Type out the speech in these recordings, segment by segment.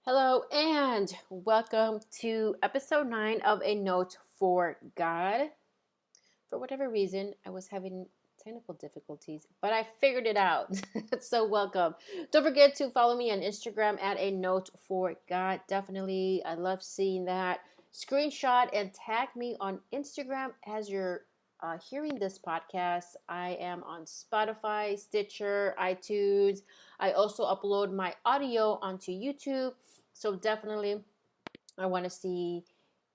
Hello and welcome to episode 9 of A Note for God. For whatever reason, I was having technical difficulties, but I figured it out. So welcome. Don't forget to follow me on Instagram at A Note for God. Definitely, I love seeing that. Screenshot and tag me on Instagram as you're hearing this podcast. I am on Spotify, Stitcher, iTunes. I also upload my audio onto YouTube. So definitely, I want to see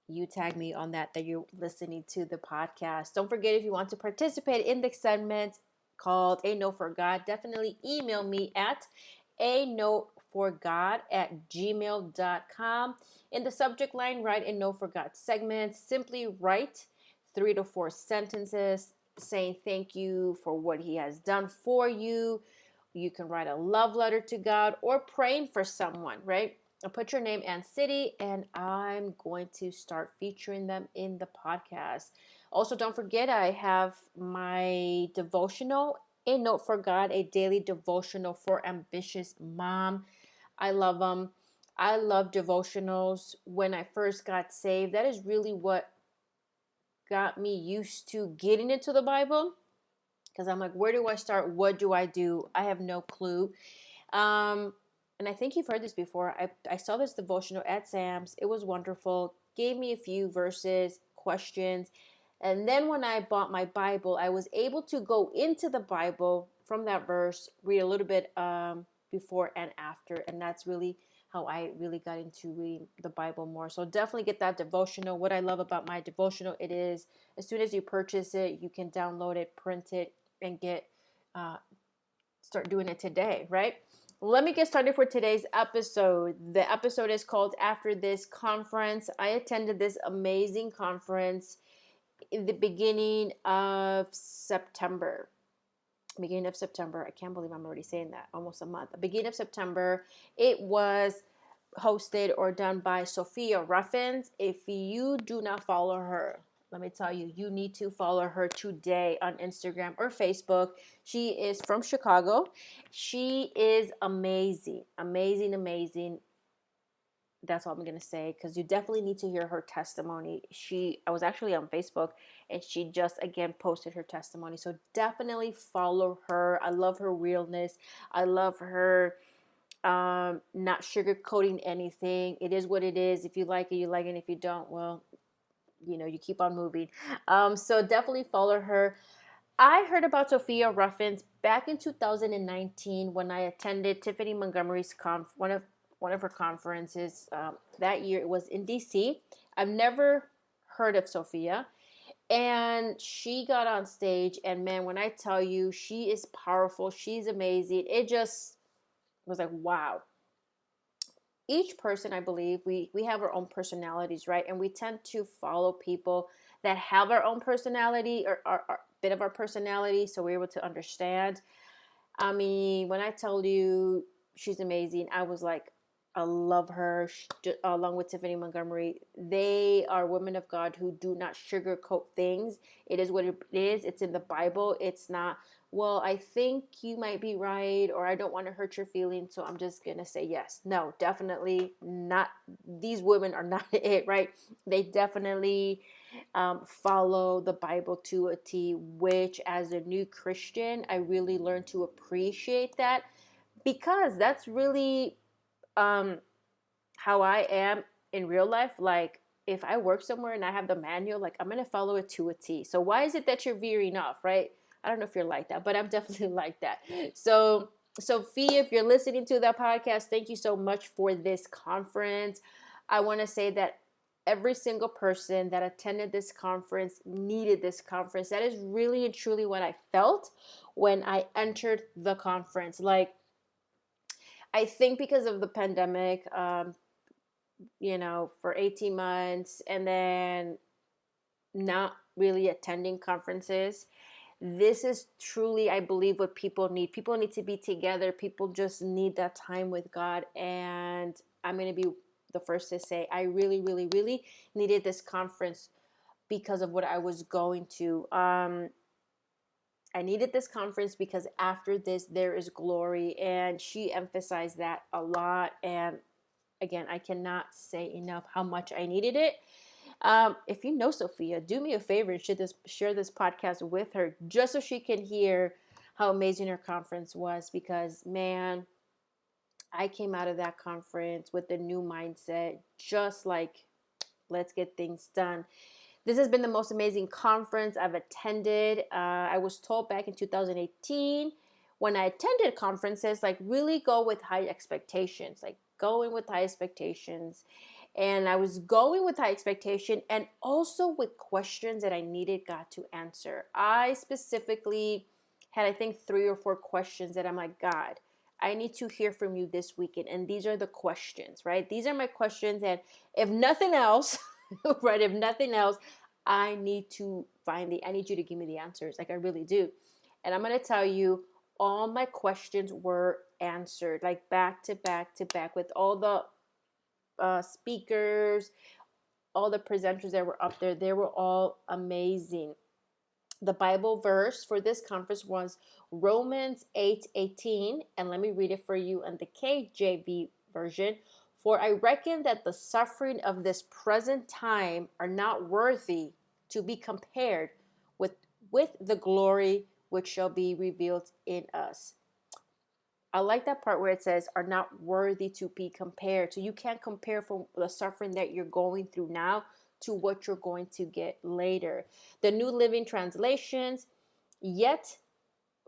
you tag me on that you're listening to the podcast. Don't forget, if you want to participate in the segment called A Note for God, definitely email me at anoteforgod@gmail.com. In the subject line, write A Note for God segment. Simply write 3 to 4 sentences saying thank you for what he has done for you. You can write a love letter to God or praying for someone, right? I'll put your name and city, and I'm going to start featuring them in the podcast. Also, don't forget, I have my devotional, A Note for God, a daily devotional for ambitious mom. I love them. I love devotionals. When I first got saved, that is really what got me used to getting into the Bible. Because I'm like, where do I start? What do I do? I have no clue. And I think you've heard this before. I saw this devotional at Sam's. It was wonderful. Gave me a few verses, questions. And then when I bought my Bible, I was able to go into the Bible from that verse, read a little bit before and after. And that's really how I really got into reading the Bible more. So definitely get that devotional. What I love about my devotional, it is as soon as you purchase it, you can download it, print it, and start doing it today, right? Let me get started for today's episode. The episode is called After This Conference. I attended this amazing conference in the beginning of September. Beginning of September. I can't believe I'm already saying that. Almost a month. The beginning of September. It was hosted or done by Sophia Ruffin. If you do not follow her, let me tell you, you need to follow her today on Instagram or Facebook. She is from Chicago. She is amazing, amazing, amazing. That's all I'm going to say, because you definitely need to hear her testimony. I was actually on Facebook, and she just again posted her testimony. So definitely follow her. I love her realness. I love her not sugarcoating anything. It is what it is. If you like it, you like it. If you don't, well, you keep on moving. So definitely follow her. I heard about Sophia Ruffin back in 2019 when I attended Tiffany Montgomery's one of her conferences. That year it was in DC. I've never heard of Sophia, and she got on stage, and man, when I tell you, she is powerful, she's amazing. It just was like, wow. Each person, I believe, we have our own personalities, right? And we tend to follow people that have our own personality or our bit of our personality, so we're able to understand. I mean, when I tell you she's amazing, I was like, I love her. Along with Tiffany Montgomery, they are women of God who do not sugarcoat things. It is what it is. It's in the Bible. It's not, well, I think you might be right, or I don't want to hurt your feelings, so I'm just going to say yes. No, definitely not. These women are not it, right? They definitely follow the Bible to a T, which as a new Christian, I really learned to appreciate that, because that's really how I am in real life. Like, if I work somewhere and I have the manual, like, I'm going to follow it to a T. So why is it that you're veering off, right? I don't know if you're like that, but I'm definitely like that. So, Sophia, if you're listening to that podcast, thank you so much for this conference. I want to say that every single person that attended this conference needed this conference. That is really and truly what I felt when I entered the conference. Like, I think because of the pandemic, for 18 months and then not really attending conferences, this is truly, I believe, what people need. People need to be together. People just need that time with God. And I'm going to be the first to say, I really, really, really needed this conference because of what I was going to. I needed this conference because after this, there is glory. And she emphasized that a lot. And again, I cannot say enough how much I needed it. If you know Sophia, do me a favor and share this podcast with her, just so she can hear how amazing her conference was. Because man, I came out of that conference with a new mindset, just like, let's get things done. This has been the most amazing conference I've attended. I was told back in 2018 when I attended conferences, like, really go with high expectations, like going with high expectations. And I was going with high expectation and also with questions that I needed God to answer. I specifically had, I think, 3 or 4 questions that I'm like, God, I need to hear from you this weekend. And these are the questions, right? These are my questions. And if nothing else, right, if nothing else, I need I need you to give me the answers. Like, I really do. And I'm going to tell you, all my questions were answered, like back to back to back, with all the speakers, all the presenters that were up there. They were all amazing. The Bible verse for this conference was Romans 8:18, and let me read it for you in the KJV version. For I reckon that the suffering of this present time are not worthy to be compared with the glory which shall be revealed in us. I like that part where it says are not worthy to be compared. So you can't compare from the suffering that you're going through now to what you're going to get later. The New Living Translations, yet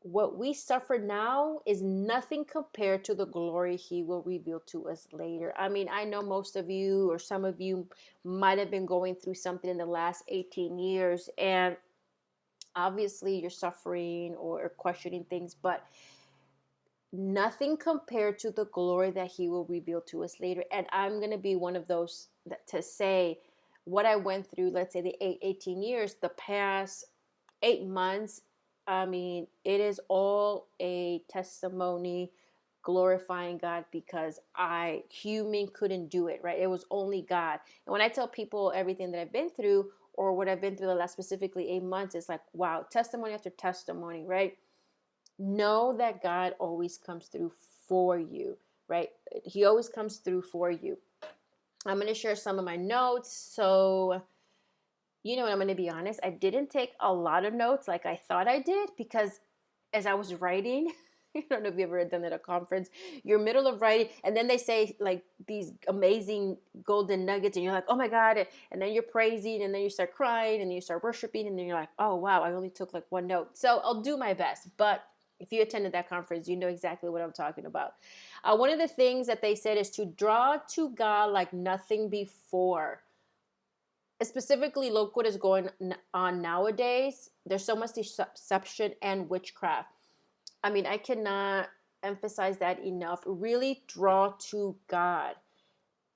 what we suffer now is nothing compared to the glory he will reveal to us later. I mean, I know most of you or some of you might have been going through something in the last 18 years, and obviously you're suffering or questioning things, but nothing compared to the glory that he will reveal to us later. And I'm going to be one of those to say what I went through, let's say the 18 years, the past 8 months. I mean, it is all a testimony glorifying God, because human couldn't do it, right? It was only God. And when I tell people everything that I've been through, or what I've been through the last specifically 8 months, it's like, wow, testimony after testimony, right? Know that God always comes through for you, right? He always comes through for you. I'm going to share some of my notes. So, I'm going to be honest, I didn't take a lot of notes like I thought I did, because as I was writing, I don't know if you ever done at a conference, you're middle of writing, and then they say like these amazing golden nuggets, and you're like, oh my God, and then you're praising, and then you start crying, and then you start worshiping, and then you're like, oh wow, I only took like one note. So I'll do my best, but if you attended that conference, you know exactly what I'm talking about. One of the things that they said is to draw to God like nothing before. Specifically, look what is going on nowadays. There's so much deception and witchcraft. I mean, I cannot emphasize that enough. Really draw to God.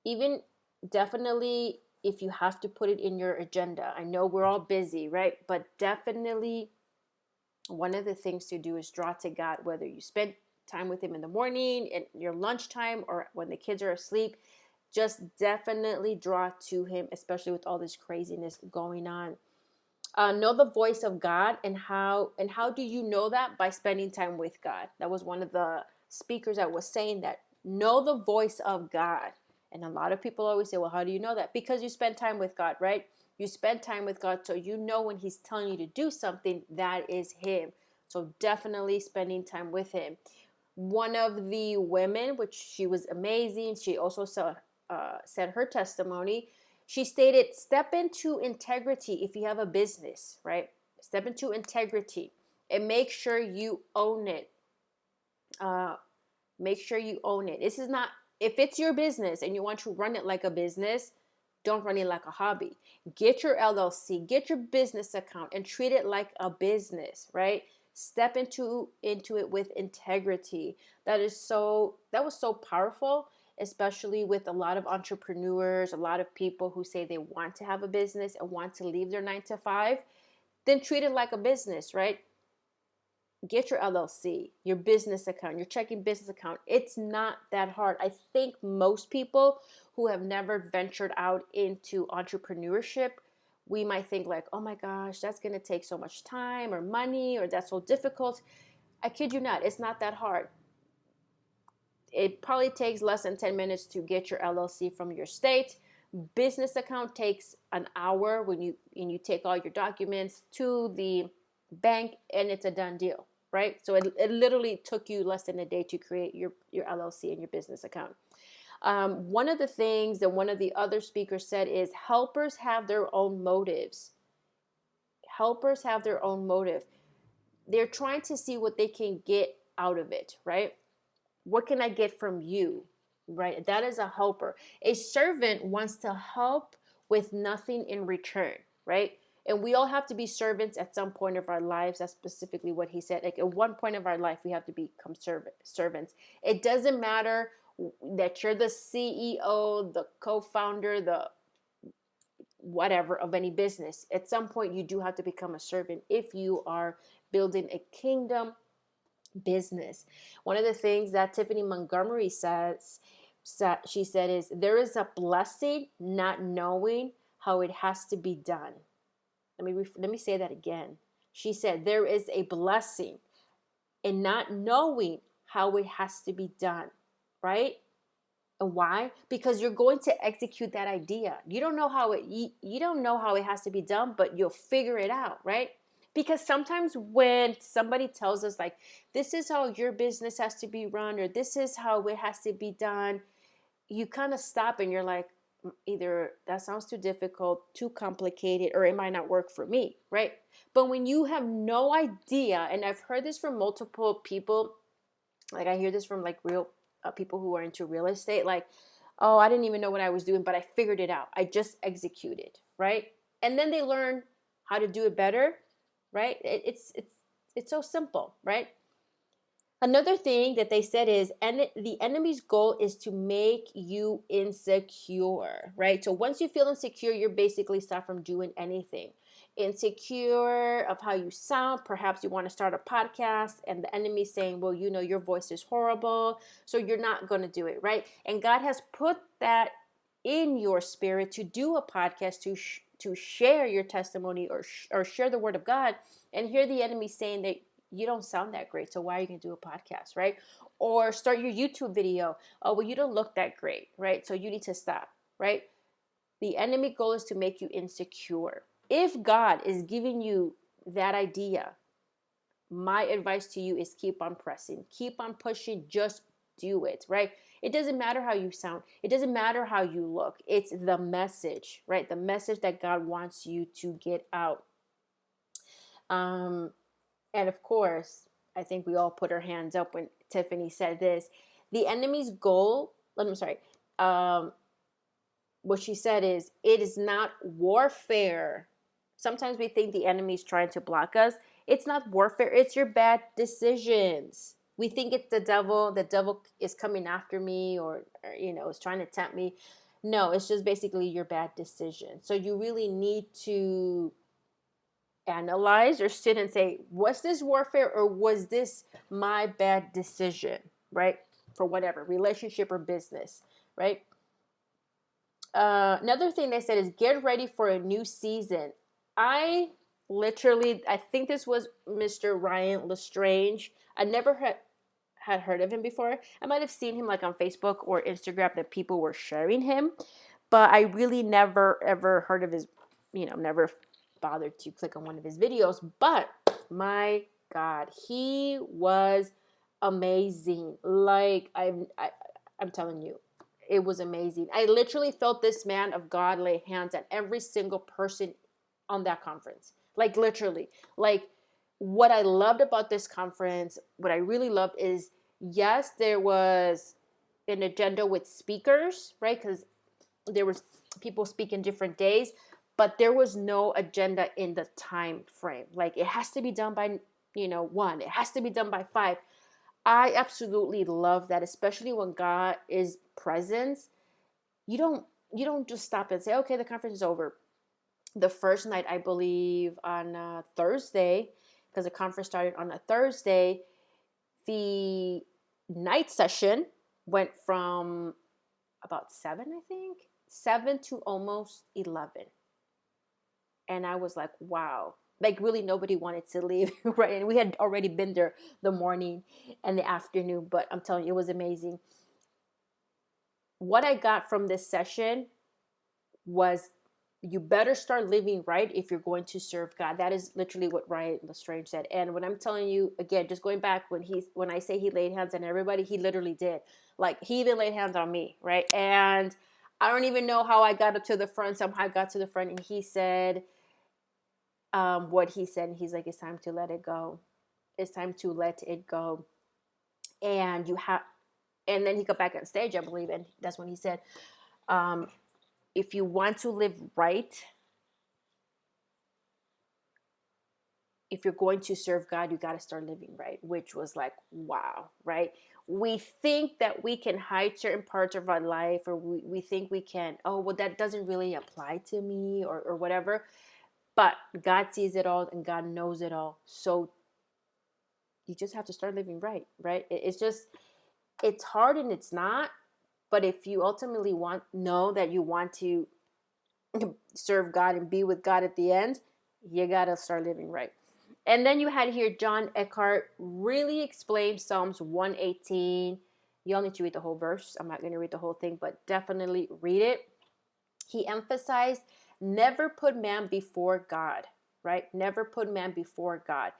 Even definitely if you have to put it in your agenda. I know we're all busy, right? But definitely one of the things to do is draw to God, whether you spend time with him in the morning, at your lunchtime, or when the kids are asleep. Just definitely draw to him, especially with all this craziness going on. Know the voice of God, and how do you know that? By spending time with God. That was one of the speakers that was saying that. Know the voice of God. And a lot of people always say, well, how do you know that? Because you spend time with God, right? You spend time with God, so you know when he's telling you to do something, that is him. So definitely spending time with him. One of the women, which she was amazing, she also said her testimony. She stated, step into integrity if you have a business, right? Step into integrity and make sure you own it. Make sure you own it. This is not, if it's your business and you want to run it like a business, don't run it like a hobby. Get your LLC, get your business account, and treat it like a business, right? Step into it with integrity. That was so powerful, especially with a lot of entrepreneurs, a lot of people who say they want to have a business and want to leave their 9 to 5. Then treat it like a business, right? Get your LLC, your business account, your checking business account. It's not that hard. I think most people who have never ventured out into entrepreneurship, we might think like, oh my gosh, that's going to take so much time or money, or that's so difficult. I kid you not, it's not that hard. It probably takes less than 10 minutes to get your LLC from your state. Business account takes an hour when you take all your documents to the bank, and it's a done deal, right? So it literally took you less than a day to create your LLC and your business account. One of the things that one of the other speakers said is helpers have their own motives. Helpers have their own motive. They're trying to see what they can get out of it, right? What can I get from you, right? That is a helper. A servant wants to help with nothing in return, right? And we all have to be servants at some point of our lives. That's specifically what he said. Like at one point of our life, we have to become servants. It doesn't matter that you're the CEO, the co-founder, the whatever of any business. At some point, you do have to become a servant if you are building a kingdom business. One of the things that Tiffany Montgomery she said is, there is a blessing not knowing how it has to be done. Let me say that again. She said there is a blessing in not knowing how it has to be done, right? And why? Because you're going to execute that idea. You don't know how it has to be done, but you'll figure it out, right? Because sometimes when somebody tells us like, this is how your business has to be run, or this is how it has to be done, you kind of stop and you're like, either that sounds too difficult, too complicated, or it might not work for me, right? But when you have no idea, and I've heard this from multiple people, like I hear this from like real people who are into real estate, like, oh, I didn't even know what I was doing, but I figured it out. I just executed, right? And then they learn how to do it better, right? It's so simple, right? Another thing that they said is, and the enemy's goal is to make you insecure, right? So once you feel insecure, you're basically stopped from doing anything. Insecure of how you sound. Perhaps you want to start a podcast and the enemy's saying, well, you know, your voice is horrible, so you're not going to do it, right? And God has put that in your spirit to do a podcast, to share your testimony or share the word of God. And here the enemy saying that you don't sound that great, so why are you going to do a podcast, right? Or start your YouTube video. Oh, well, you don't look that great, right? So you need to stop, right? The enemy goal is to make you insecure. If God is giving you that idea, my advice to you is keep on pressing, keep on pushing, just do it, right? It doesn't matter how you sound. It doesn't matter how you look. It's the message, right? The message that God wants you to get out. And of course, I think we all put our hands up when Tiffany said this. The enemy's goal, what she said is, it is not warfare. Sometimes we think the enemy's trying to block us. It's not warfare. It's your bad decisions. We think it's the devil. The devil is coming after me or is trying to tempt me. No, it's just basically your bad decision. So you really need to analyze or sit and say, was this warfare or was this my bad decision, right? For whatever, relationship or business, right? Another thing they said is get ready for a new season. I think this was Mr. Ryan Lestrange. I never had heard of him before. I might have seen him like on Facebook or Instagram that people were sharing him, but I really never ever heard of his, never bothered to click on one of his videos. But my God, he was amazing. Like I'm telling you, it was amazing. I literally felt this man of God lay hands on every single person on that conference. Like literally, like what I loved about this conference, what I really loved is, yes, there was an agenda with speakers, right? Because there was people speaking different days, but there was no agenda in the time frame. Like it has to be done by, 1, it has to be done by 5. I absolutely love that, especially when God is present. You don't just stop and say, okay, the conference is over. The first night, I believe on a Thursday, because the conference started on a Thursday, the night session went from about 7 to almost 11. And I was like, wow, like really nobody wanted to leave, right? And we had already been there the morning and the afternoon, but I'm telling you, it was amazing. What I got from this session was, you better start living right if you're going to serve God. That is literally what Ryan Lestrange said. And when I'm telling you, again, just going back, when I say he laid hands on everybody, he literally did. Like, he even laid hands on me, right? And I don't even know how I got up to the front. Somehow I got to the front, and he said what he said. He's like, it's time to let it go. It's time to let it go. And you have, and then he got back on stage, I believe, and that's when he said, if you want to live right, if you're going to serve God, you got to start living right, which was like, wow, right? We think that we can hide certain parts of our life, or we think we can, oh, well, that doesn't really apply to me, or whatever. But God sees it all and God knows it all. So you just have to start living right, right? It's just, it's hard and it's not. But if you ultimately know that you want to serve God and be with God at the end, you got to start living right. And then you had here John Eckhart really explain Psalms 118. You'll need to read the whole verse. I'm not going to read the whole thing, but definitely read it. He emphasized, never put man before God, right? Never put man before God.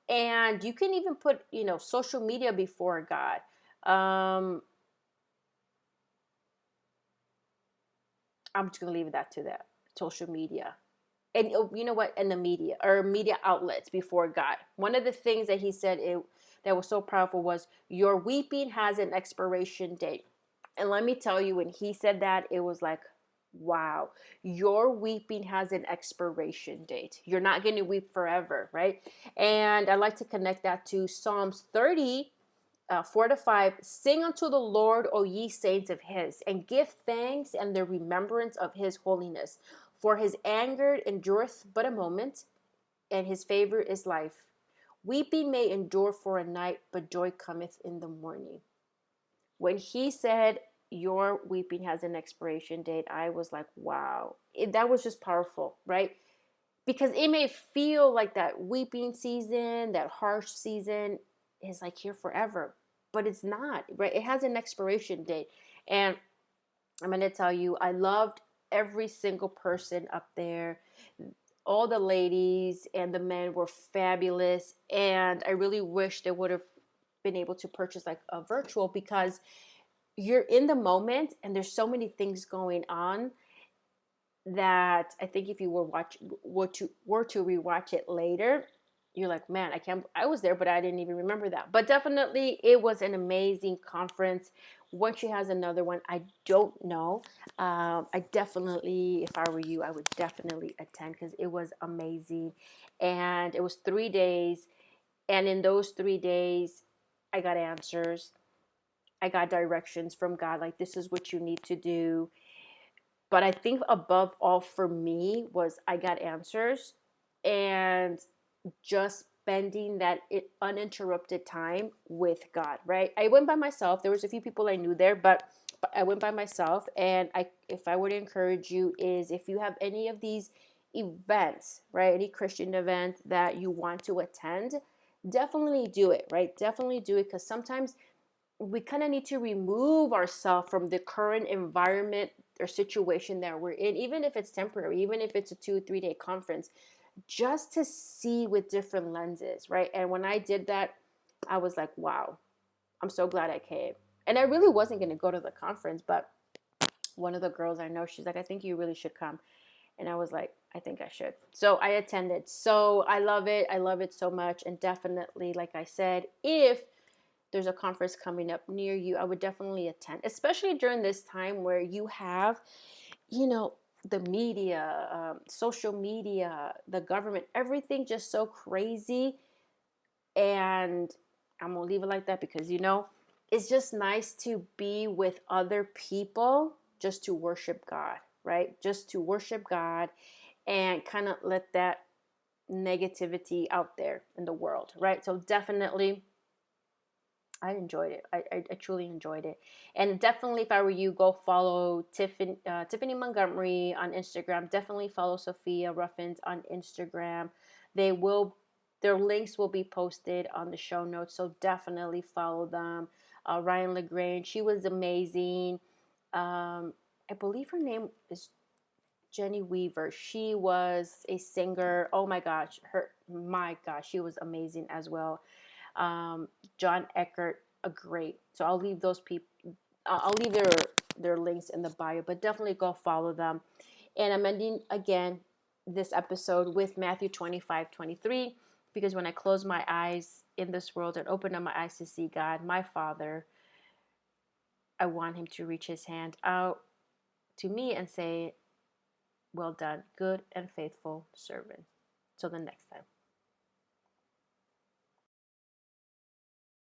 And you can even put, social media before God. I'm just going to leave that to that. Social media. And you know what? And the media, or media outlets before God. One of the things that he said that was so powerful was, your weeping has an expiration date. And let me tell you, when he said that, it was like, wow, your weeping has an expiration date. You're not going to weep forever, right? And I like to connect that to Psalms 30, 4-5. Sing unto the Lord, O ye saints of his, and give thanks and the remembrance of his holiness. For his anger endureth but a moment, and his favor is life. Weeping may endure for a night, but joy cometh in the morning. When he said, your weeping has an expiration date, I was like, wow. That was just powerful, right? Because it may feel like that weeping season, that harsh season is like here forever, but it's not, right? It has an expiration date. And I'm going to tell you, I loved every single person up there. All the ladies and the men were fabulous. And I really wish they would have been able to purchase like a virtual, because you're in the moment and there's so many things going on that I think if you were to rewatch it later, you're like, man, I was there, but I didn't even remember that. But definitely it was an amazing conference. When she has another one, I don't know. I definitely, if I were you, I would definitely attend, because it was amazing. And it was 3 days. And in those 3 days, I got answers. I got directions from God, like, this is what you need to do. But I think above all for me was, I got answers, and just spending that uninterrupted time with God, right? I went by myself. There was a few people I knew there, but I went by myself. And if I were to encourage you, is if you have any of these events, right, any Christian event that you want to attend, definitely do it, right? Definitely do it, because sometimes we kind of need to remove ourselves from the current environment or situation that we're in, even if it's temporary, even if it's a 2-3 day conference, just to see with different lenses, right? And when I did that, I was like, wow, I'm so glad I came. And I really wasn't going to go to the conference, but one of the girls I know, she's like, I think you really should come. And I was like, I think I should. So I attended. So I love it. I love it so much. And definitely, like I said, if there's a conference coming up near you, I would definitely attend, especially during this time where you have, the media, social media, the government, everything just so crazy. And I'm going to leave it like that, because, it's just nice to be with other people just to worship God, right? Just to worship God and kind of let that negativity out there in the world, right? So definitely, I enjoyed it. I truly enjoyed it. And definitely, if I were you, go follow Tiffany Montgomery on Instagram. Definitely follow Sophia Ruffin on Instagram. They will, their links will be posted on the show notes, so definitely follow them. Ryan LaGrange, she was amazing. I believe her name is Jenny Weaver. She was a singer. Oh my gosh, she was amazing as well. John Eckert, a great. So I'll leave those people. I'll leave their links in the bio, but definitely go follow them. And I'm ending again this episode with Matthew 25:23, because when I close my eyes in this world and open up my eyes to see God, my Father, I want Him to reach His hand out to me and say, "Well done, good and faithful servant." Till the next time.